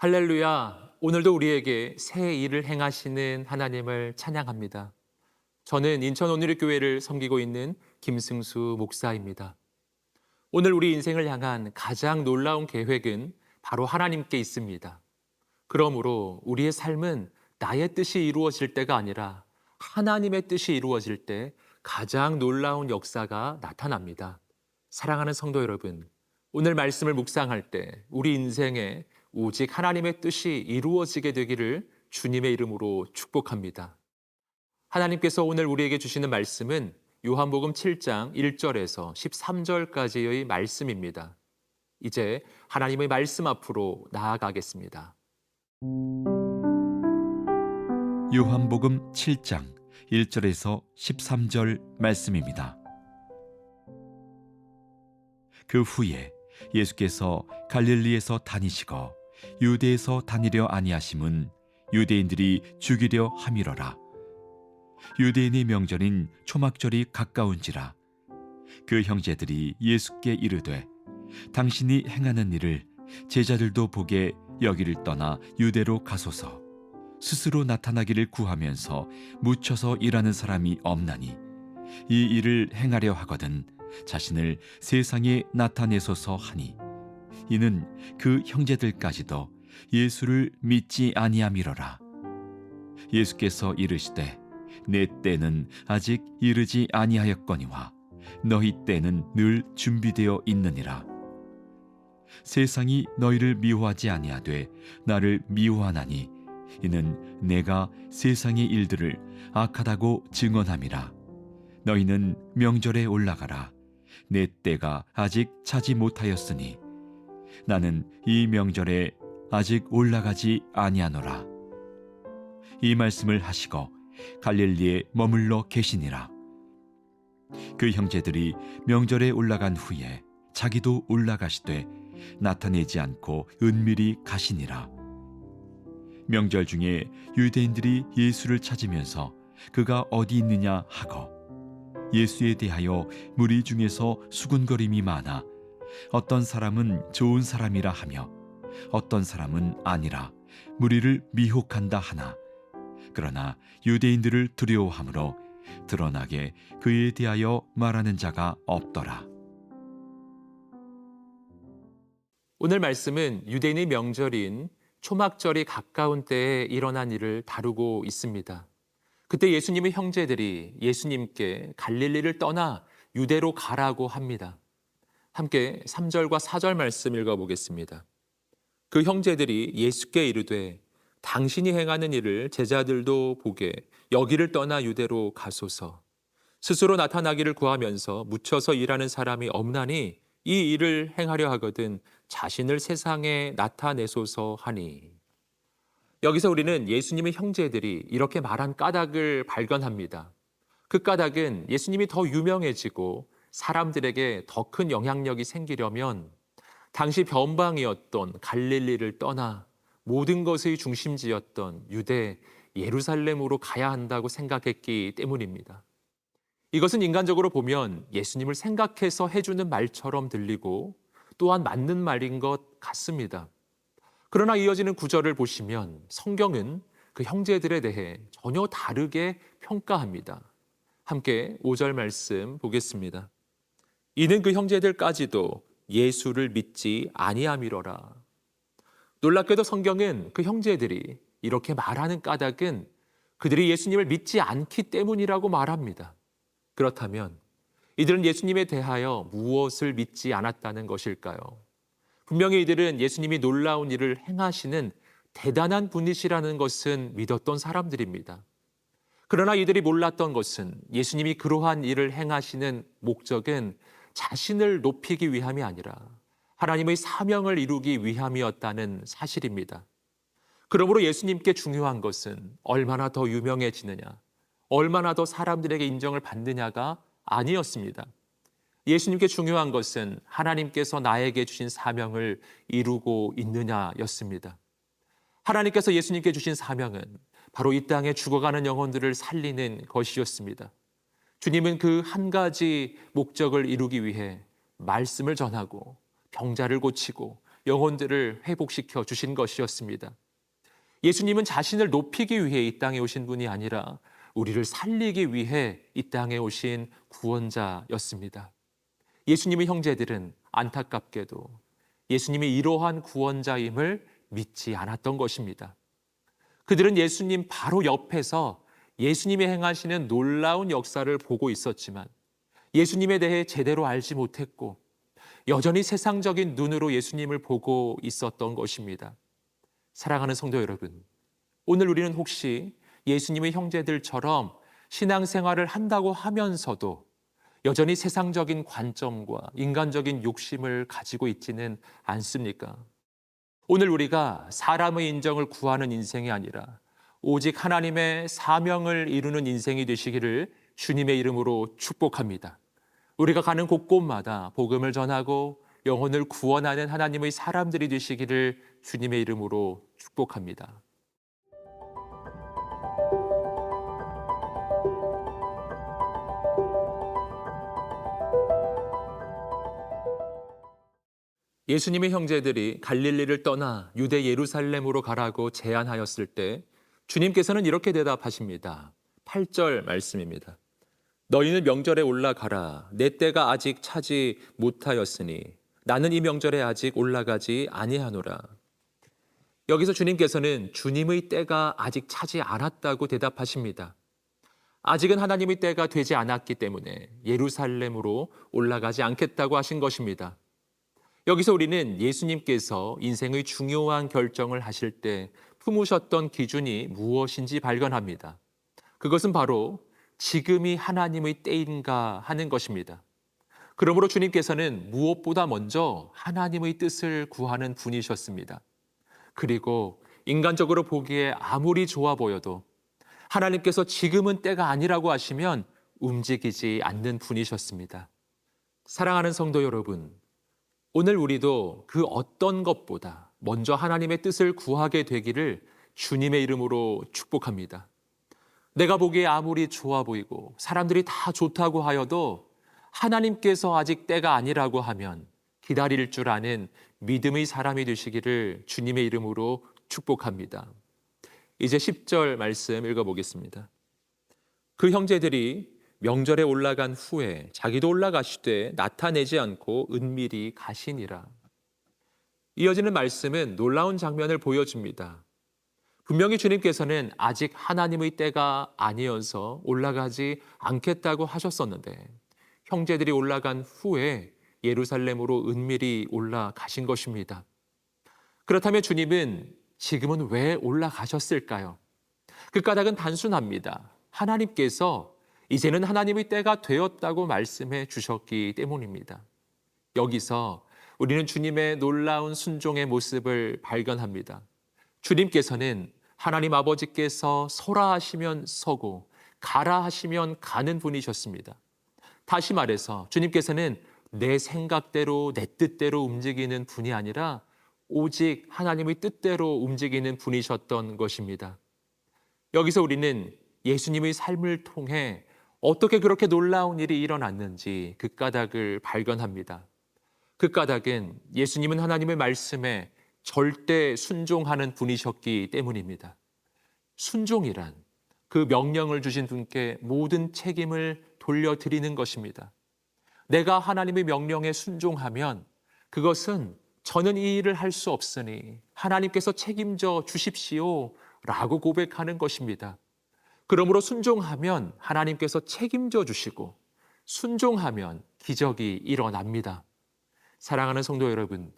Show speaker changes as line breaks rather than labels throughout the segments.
할렐루야! 오늘도 우리에게 새 일을 행하시는 하나님을 찬양합니다. 저는 인천 온누리교회를 섬기고 있는 김승수 목사입니다. 오늘 우리 인생을 향한 가장 놀라운 계획은 바로 하나님께 있습니다. 그러므로 우리의 삶은 나의 뜻이 이루어질 때가 아니라 하나님의 뜻이 이루어질 때 가장 놀라운 역사가 나타납니다. 사랑하는 성도 여러분, 오늘 말씀을 묵상할 때 우리 인생에 오직 하나님의 뜻이 이루어지게 되기를 주님의 이름으로 축복합니다. 하나님께서 오늘 우리에게 주시는 말씀은 요한복음 7장 1절에서 13절까지의 말씀입니다. 이제 하나님의 말씀 앞으로 나아가겠습니다.
요한복음 7장 1절에서 13절 말씀입니다. 그 후에 예수께서 갈릴리에서 다니시고 유대에서 다니려 아니하심은 유대인들이 죽이려 함이러라. 유대인의 명절인 초막절이 가까운지라. 그 형제들이 예수께 이르되 당신이 행하는 일을 제자들도 보게 여기를 떠나 유대로 가소서. 스스로 나타나기를 구하면서 묻혀서 일하는 사람이 없나니 이 일을 행하려 하거든 자신을 세상에 나타내소서 하니, 이는 그 형제들까지도 예수를 믿지 아니함이로라. 예수께서 이르시되 내 때는 아직 이르지 아니하였거니와 너희 때는 늘 준비되어 있느니라. 세상이 너희를 미워하지 아니하되 나를 미워하나니 이는 내가 세상의 일들을 악하다고 증언함이라. 너희는 명절에 올라가라. 내 때가 아직 차지 못하였으니 나는 이 명절에 아직 올라가지 아니하노라. 이 말씀을 하시고 갈릴리에 머물러 계시니라. 그 형제들이 명절에 올라간 후에 자기도 올라가시되 나타내지 않고 은밀히 가시니라. 명절 중에 유대인들이 예수를 찾으면서 그가 어디 있느냐 하고 예수에 대하여 무리 중에서 수군거림이 많아 어떤 사람은 좋은 사람이라 하며 어떤 사람은 아니라 무리를 미혹한다 하나, 그러나 유대인들을 두려워하므로 드러나게 그에 대하여 말하는 자가 없더라.
오늘 말씀은 유대인의 명절인 초막절이 가까운 때에 일어난 일을 다루고 있습니다. 그때 예수님의 형제들이 예수님께 갈릴리를 떠나 유대로 가라고 합니다. 함께 3절과 4절 말씀 읽어보겠습니다. 그 형제들이 예수께 이르되 당신이 행하는 일을 제자들도 보게 여기를 떠나 유대로 가소서. 스스로 나타나기를 구하면서 묻혀서 일하는 사람이 없나니 이 일을 행하려 하거든 자신을 세상에 나타내소서 하니. 여기서 우리는 예수님의 형제들이 이렇게 말한 까닭을 발견합니다. 그 까닭은 예수님이 더 유명해지고 사람들에게 더 큰 영향력이 생기려면 당시 변방이었던 갈릴리를 떠나 모든 것의 중심지였던 유대 예루살렘으로 가야 한다고 생각했기 때문입니다. 이것은 인간적으로 보면 예수님을 생각해서 해주는 말처럼 들리고 또한 맞는 말인 것 같습니다. 그러나 이어지는 구절을 보시면 성경은 그 형제들에 대해 전혀 다르게 평가합니다. 함께 5절 말씀 보겠습니다. 이는 그 형제들까지도 예수를 믿지 아니함이로라. 놀랍게도 성경은 그 형제들이 이렇게 말하는 까닭은 그들이 예수님을 믿지 않기 때문이라고 말합니다. 그렇다면 이들은 예수님에 대하여 무엇을 믿지 않았다는 것일까요? 분명히 이들은 예수님이 놀라운 일을 행하시는 대단한 분이시라는 것은 믿었던 사람들입니다. 그러나 이들이 몰랐던 것은 예수님이 그러한 일을 행하시는 목적은 자신을 높이기 위함이 아니라 하나님의 사명을 이루기 위함이었다는 사실입니다. 그러므로 예수님께 중요한 것은 얼마나 더 유명해지느냐, 얼마나 더 사람들에게 인정을 받느냐가 아니었습니다. 예수님께 중요한 것은 하나님께서 나에게 주신 사명을 이루고 있느냐였습니다. 하나님께서 예수님께 주신 사명은 바로 이 땅에 죽어가는 영혼들을 살리는 것이었습니다. 주님은 그 한 가지 목적을 이루기 위해 말씀을 전하고 병자를 고치고 영혼들을 회복시켜 주신 것이었습니다. 예수님은 자신을 높이기 위해 이 땅에 오신 분이 아니라 우리를 살리기 위해 이 땅에 오신 구원자였습니다. 예수님의 형제들은 안타깝게도 예수님이 이러한 구원자임을 믿지 않았던 것입니다. 그들은 예수님 바로 옆에서 예수님이 행하시는 놀라운 역사를 보고 있었지만 예수님에 대해 제대로 알지 못했고 여전히 세상적인 눈으로 예수님을 보고 있었던 것입니다. 사랑하는 성도 여러분, 오늘 우리는 혹시 예수님의 형제들처럼 신앙생활을 한다고 하면서도 여전히 세상적인 관점과 인간적인 욕심을 가지고 있지는 않습니까? 오늘 우리가 사람의 인정을 구하는 인생이 아니라 오직 하나님의 사명을 이루는 인생이 되시기를 주님의 이름으로 축복합니다. 우리가 가는 곳곳마다 복음을 전하고 영혼을 구원하는 하나님의 사람들이 되시기를 주님의 이름으로 축복합니다. 예수님의 형제들이 갈릴리를 떠나 유대 예루살렘으로 가라고 제안하였을 때 주님께서는 이렇게 대답하십니다. 8절 말씀입니다. 너희는 명절에 올라가라. 내 때가 아직 차지 못하였으니 나는 이 명절에 아직 올라가지 아니하노라. 여기서 주님께서는 주님의 때가 아직 차지 않았다고 대답하십니다. 아직은 하나님의 때가 되지 않았기 때문에 예루살렘으로 올라가지 않겠다고 하신 것입니다. 여기서 우리는 예수님께서 인생의 중요한 결정을 하실 때 품으셨던 기준이 무엇인지 발견합니다. 그것은 바로 지금이 하나님의 때인가 하는 것입니다. 그러므로 주님께서는 무엇보다 먼저 하나님의 뜻을 구하는 분이셨습니다. 그리고 인간적으로 보기에 아무리 좋아 보여도 하나님께서 지금은 때가 아니라고 하시면 움직이지 않는 분이셨습니다. 사랑하는 성도 여러분, 오늘 우리도 그 어떤 것보다 먼저 하나님의 뜻을 구하게 되기를 주님의 이름으로 축복합니다. 내가 보기에 아무리 좋아 보이고 사람들이 다 좋다고 하여도 하나님께서 아직 때가 아니라고 하면 기다릴 줄 아는 믿음의 사람이 되시기를 주님의 이름으로 축복합니다. 이제 10절 말씀 읽어보겠습니다. 그 형제들이 명절에 올라간 후에 자기도 올라가시되 나타내지 않고 은밀히 가시니라. 이어지는 말씀은 놀라운 장면을 보여줍니다. 분명히 주님께서는 아직 하나님의 때가 아니어서 올라가지 않겠다고 하셨었는데 형제들이 올라간 후에 예루살렘으로 은밀히 올라가신 것입니다. 그렇다면 주님은 지금은 왜 올라가셨을까요? 그 까닭은 단순합니다. 하나님께서 이제는 하나님의 때가 되었다고 말씀해 주셨기 때문입니다. 여기서 우리는 주님의 놀라운 순종의 모습을 발견합니다. 주님께서는 하나님 아버지께서 서라 하시면 서고 가라 하시면 가는 분이셨습니다. 다시 말해서 주님께서는 내 생각대로 내 뜻대로 움직이는 분이 아니라 오직 하나님의 뜻대로 움직이는 분이셨던 것입니다. 여기서 우리는 예수님의 삶을 통해 어떻게 그렇게 놀라운 일이 일어났는지 그 까닭을 발견합니다. 그 까닭은 예수님은 하나님의 말씀에 절대 순종하는 분이셨기 때문입니다. 순종이란 그 명령을 주신 분께 모든 책임을 돌려드리는 것입니다. 내가 하나님의 명령에 순종하면 그것은 저는 이 일을 할 수 없으니 하나님께서 책임져 주십시오 라고 고백하는 것입니다. 그러므로 순종하면 하나님께서 책임져 주시고 순종하면 기적이 일어납니다. 사랑하는 성도 여러분,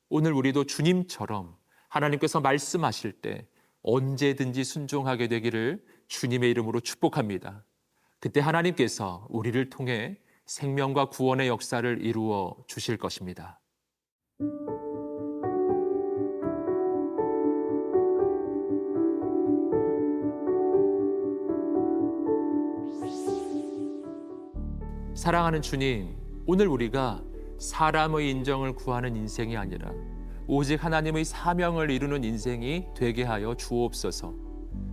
오늘 우리도 주님처럼 하나님께서 말씀하실 때 언제든지 순종하게 되기를 주님의 이름으로 축복합니다. 그때 하나님께서 우리를 통해 생명과 구원의 역사를 이루어 주실 것입니다. 사랑하는 주님, 오늘 우리가 사람의 인정을 구하는 인생이 아니라 오직 하나님의 사명을 이루는 인생이 되게 하여 주옵소서.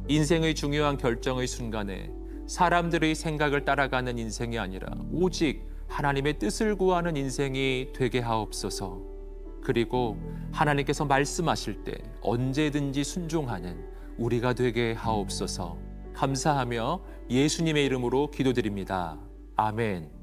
인생의 중요한 결정의 순간에 사람들의 생각을 따라가는 인생이 아니라 오직 하나님의 뜻을 구하는 인생이 되게 하옵소서. 그리고 하나님께서 말씀하실 때 언제든지 순종하는 우리가 되게 하옵소서. 감사하며 예수님의 이름으로 기도드립니다. 아멘.